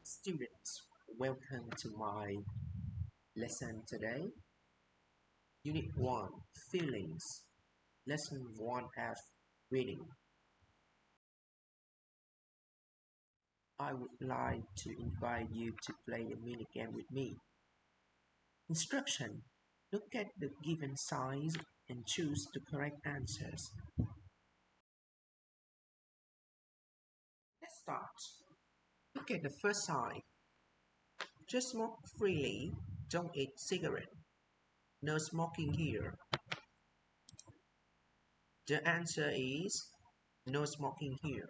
Students, welcome to my lesson today. Unit 1, Feelings. Lesson 1F, Reading. I would like to invite you to play a mini game with me. Instruction. Look at the given signs and choose the correct answers. Let's start. Look at the first sign. Just smoke freely, don't eat cigarette. No smoking here. The answer is no smoking here.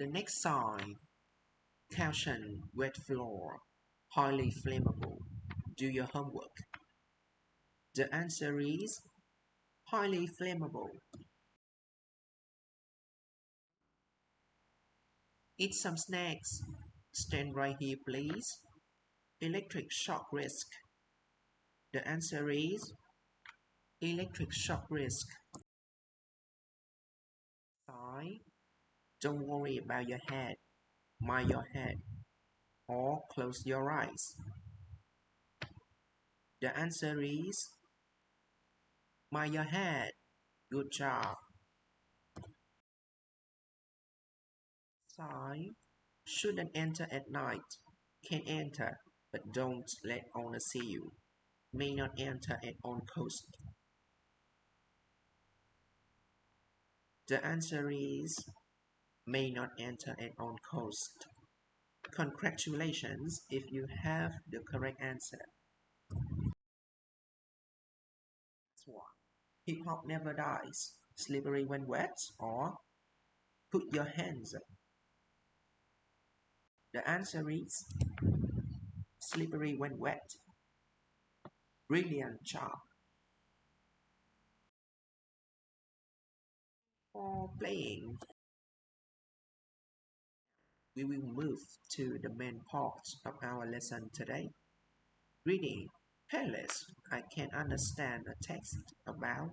The next sign. Caution, wet floor, highly flammable. Do your homework. The answer is highly flammable. Eat some snacks. Stand right here, please. Electric shock risk. The answer is electric shock risk. Sign. Don't worry about your head. Mind your head. Or close your eyes. The answer is mind your head. Good job. Sign. Shouldn't enter at night. Can enter, but don't let owner see you. May not enter at on coast. The answer is may not enter at on coast. Congratulations if you have the correct answer. That's one. Hip hop never dies. Slippery when wet or put your hands up. The answer is slippery when wet. Brilliant job. For playing, we will move to the main part of our lesson today. Reading. Careless. I can understand a text about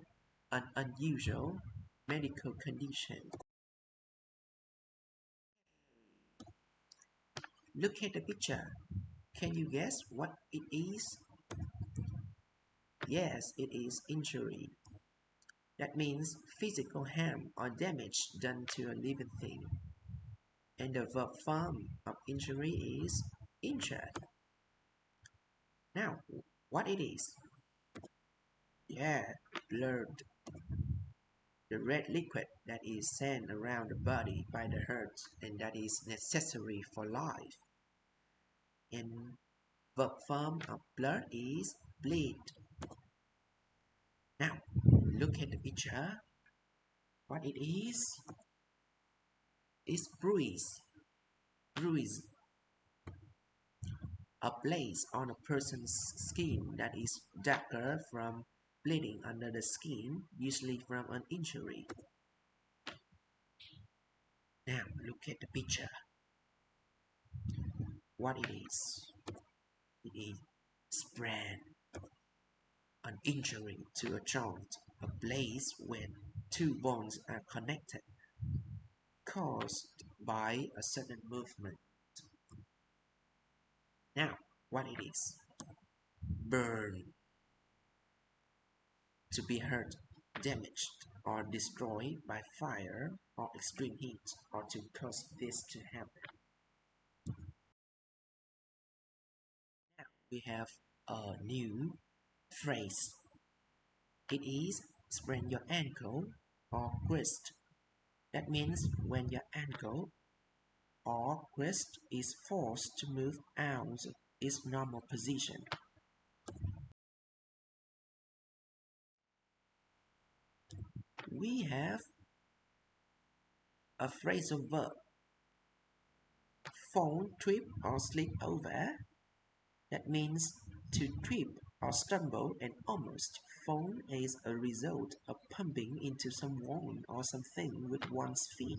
an unusual medical condition. Look at the picture. Can you guess what it is? Yes, it is injury. That means physical harm or damage done to a living thing. And the verb form of injury is injured. Now, what it is? Yeah, blood. The red liquid that is sent around the body by the heart and that is necessary for life. And verb form of blood is bleed. Now, look at the picture. What it is? It's bruise. Bruise. A place on a person's skin that is darker from bleeding under the skin, usually from an injury. Now, look at the picture. What it is? It is sprain, an injury to a joint, a place where two bones are connected, caused by a sudden movement. Now, what it is? Burn, to be hurt, damaged, or destroyed by fire or extreme heat, or to cause this to happen. Now, we have a new phrase. It is sprain your ankle or wrist. That means when your ankle or wrist is forced to move out of its normal position. We have a phrasal verb. Fall, trip, or slip over. That means to trip or stumble and almost fall as a result of pumping into someone or something with one's feet.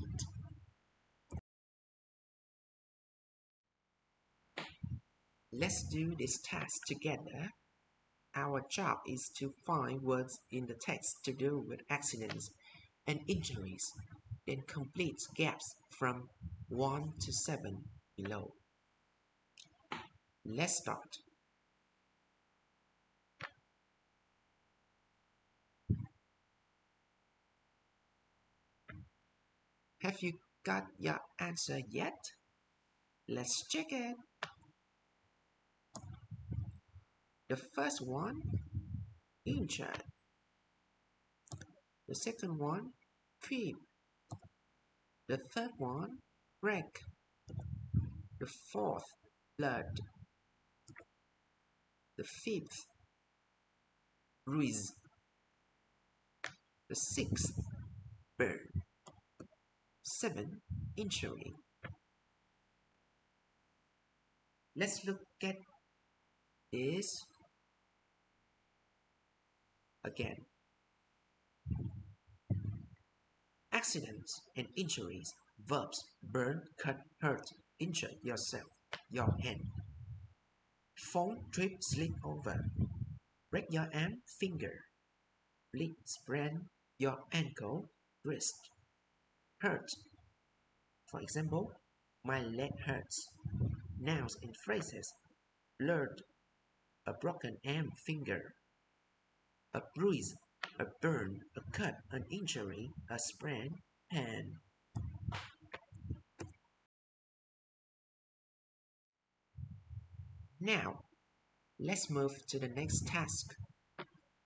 Let's do this task together. Our job is to find words in the text to do with accidents and injuries. then complete gaps from 1 to 7 below. Let's start. Have you got your answer yet? Let's check it. The first one, injured. The second one, creep. The third one, wreck. The fourth, blood. The fifth, bruise. The sixth, burn. 7, injury. Let's look at this again. Accidents and injuries. Verbs: burn, cut, hurt, injure yourself, your hand. Fall, trip, slip over. Break your arm, finger. Bleed, sprain your ankle, wrist. Hurt. For example, my leg hurts. Nouns and phrases. Blurred, a broken arm, finger. A bruise, a burn, a cut, an injury, a sprain, hand. Now, let's move to the next task.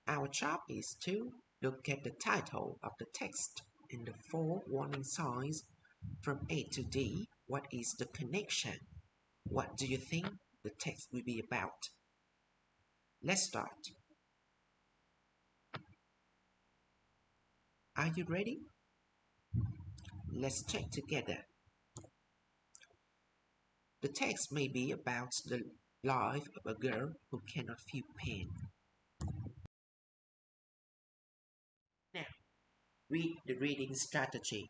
Our job is to look at the title of the text and the 4 warning signs from A to D. What is the connection? What do you think the text will be about? Let's start. Are you ready? Let's check together. The text may be about the life of a girl who cannot feel pain. Now, read the reading strategy.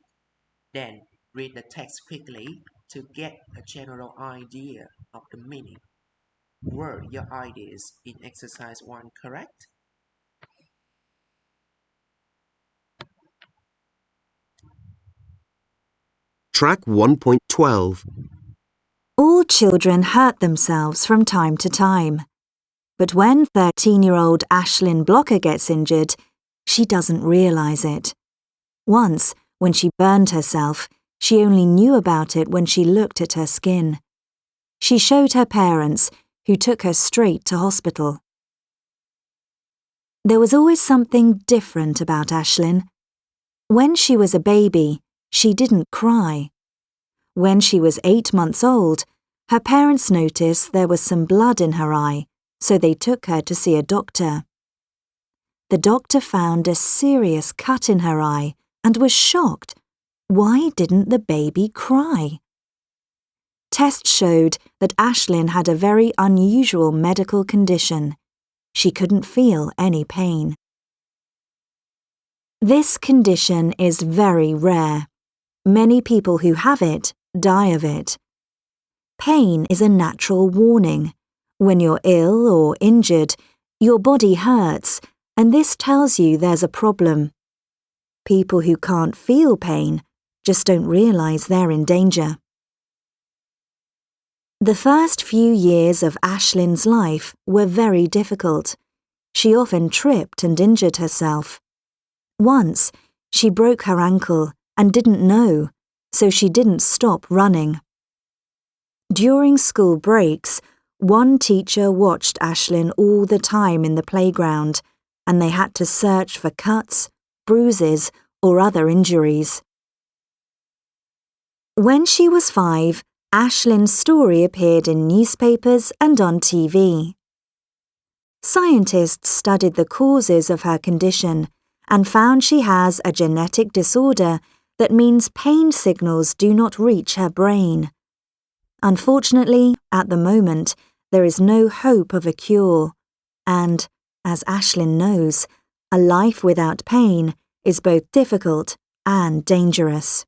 Then, read the text quickly to get a general idea of the meaning. Were your ideas in exercise 1 correct? Track 1.12. All children hurt themselves from time to time. But when 13-year-old Ashlyn Blocker gets injured, she doesn't realise it. Once, when she burned herself, she only knew about it when she looked at her skin. She showed her parents, who took her straight to hospital. There was always something different about Ashlyn. When she was a baby, she didn't cry. When she was 8 months old, her parents noticed there was some blood in her eye, so they took her to see a doctor. The doctor found a serious cut in her eye and was shocked. Why didn't the baby cry? Tests showed that Ashlyn had a very unusual medical condition. She couldn't feel any pain. This condition is very rare. Many people who have it die of it. Pain is a natural warning. When you're ill or injured, your body hurts, and this tells you there's a problem. People who can't feel pain just don't realise they're in danger. The first few years of Ashlyn's life were very difficult. She often tripped and injured herself. Once, she broke her ankle and didn't know, so she didn't stop running. During school breaks, one teacher watched Ashlyn all the time in the playground, and they had to search for cuts, bruises, or other injuries. When she was 5, Ashlyn's story appeared in newspapers and on TV. Scientists studied the causes of her condition and found she has a genetic disorder that means pain signals do not reach her brain. Unfortunately, at the moment, there is no hope of a cure, and, as Ashlyn knows, a life without pain is both difficult and dangerous.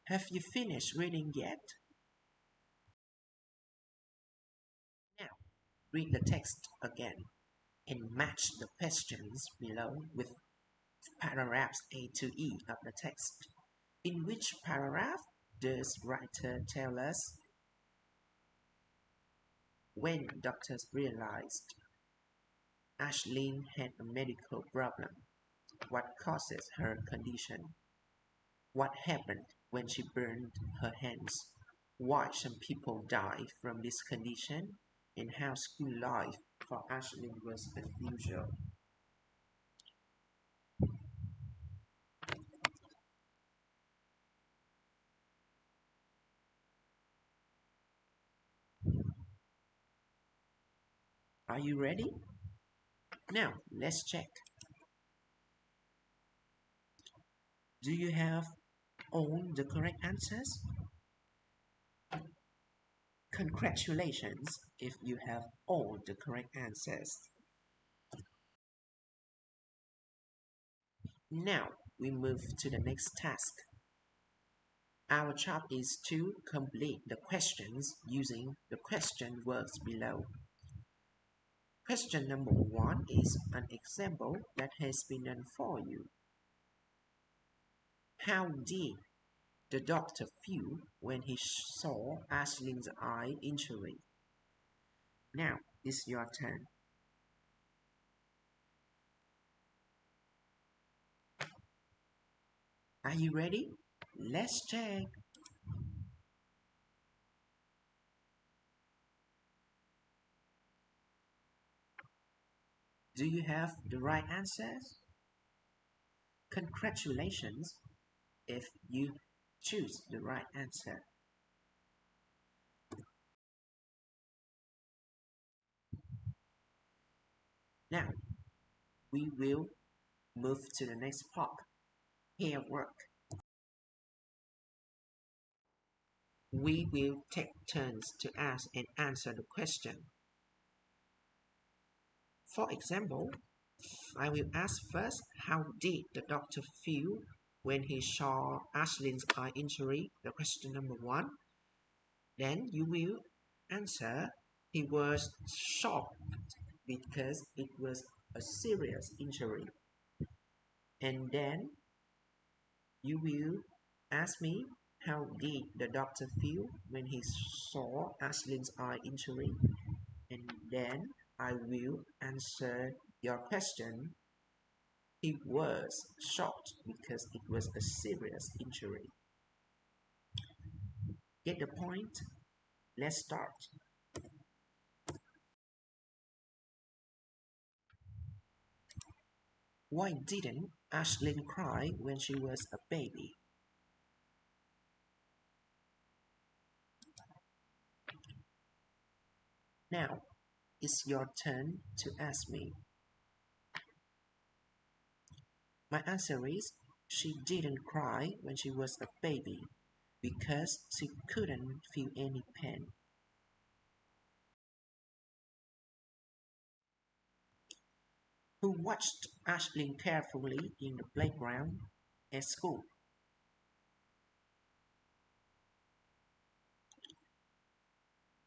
Have you finished reading yet? Now, read the text again and match the questions below with paragraphs A to E of the text. In which paragraph does writer tell us when doctors realized Ashlyn had a medical problem? What causes her condition? What happened when she burned her hands? Why some people die from this condition? And how school life for Ashlyn was unusual. Are you ready? Now, let's check. Do you have all the correct answers? Congratulations if you have all the correct answers. Now, we move to the next task. Our job is to complete the questions using the question words below. Question number 1 is an example that has been done for you. How did the doctor feel when he saw Ashlyn's eye injury? Now it's your turn. Are you ready? Let's check. Do you have the right answers? Congratulations if you choose the right answer. Now, we will move to the next part, pair work. We will take turns to ask and answer the question. For example, I will ask first, how did the doctor feel when he saw Ashlyn's eye injury? The question number 1. Then you will answer, he was shocked because it was a serious injury. And then you will ask me, how did the doctor feel when he saw Ashlyn's eye injury? And then I will answer your question. He was shocked because it was a serious injury. Get the point? Let's start. Why didn't Ashlyn cry when she was a baby? Now, it's your turn to ask me. My answer is, she didn't cry when she was a baby because she couldn't feel any pain. Who watched Ashlyn carefully in the playground at school?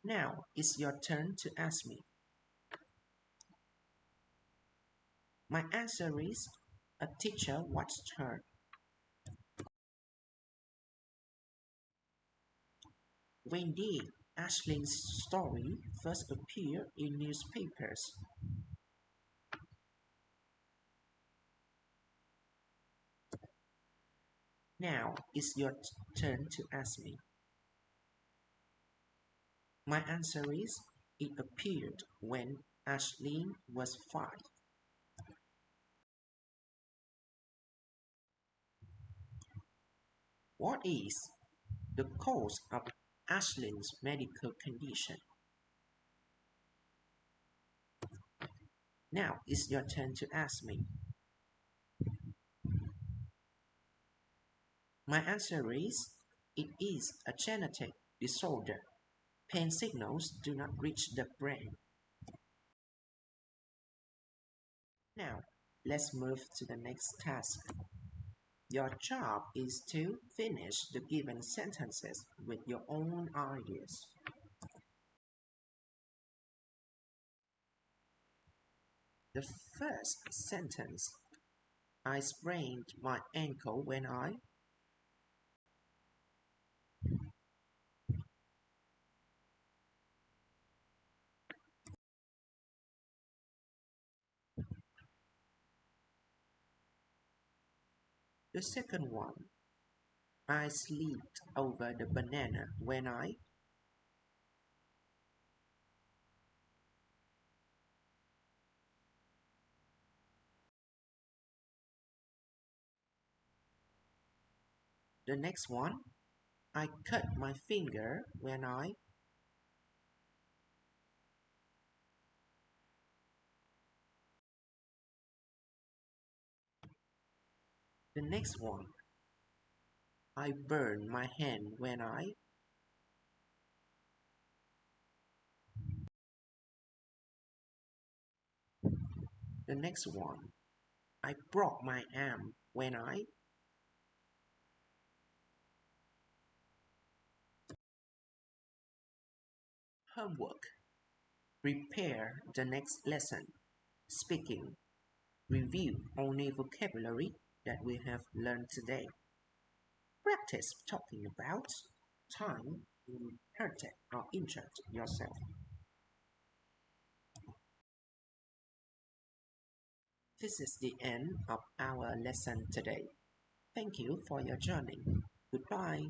Now it's your turn to ask me. My answer is, a teacher watched her. When did Ashlyn's story first appear in newspapers? Now it's your turn to ask me. My answer is, it appeared when Ashlyn was 5. What is the cause of Ashlyn's medical condition? Now it's your turn to ask me. My answer is, it is a genetic disorder. Pain signals do not reach the brain. Now, let's move to the next task. Your job is to finish the given sentences with your own ideas. The first sentence: I sprained my ankle when I. The second one: I slipped over the banana when I. The next one: I cut my finger when I. The next one: I burned my hand when I. The next one: I broke my arm when I. Homework: prepare the next lesson. Speaking. Review only vocabulary that we have learned today. Practice talking about time you hurt or injured yourself. This is the end of our lesson today. Thank you for your journey. Goodbye.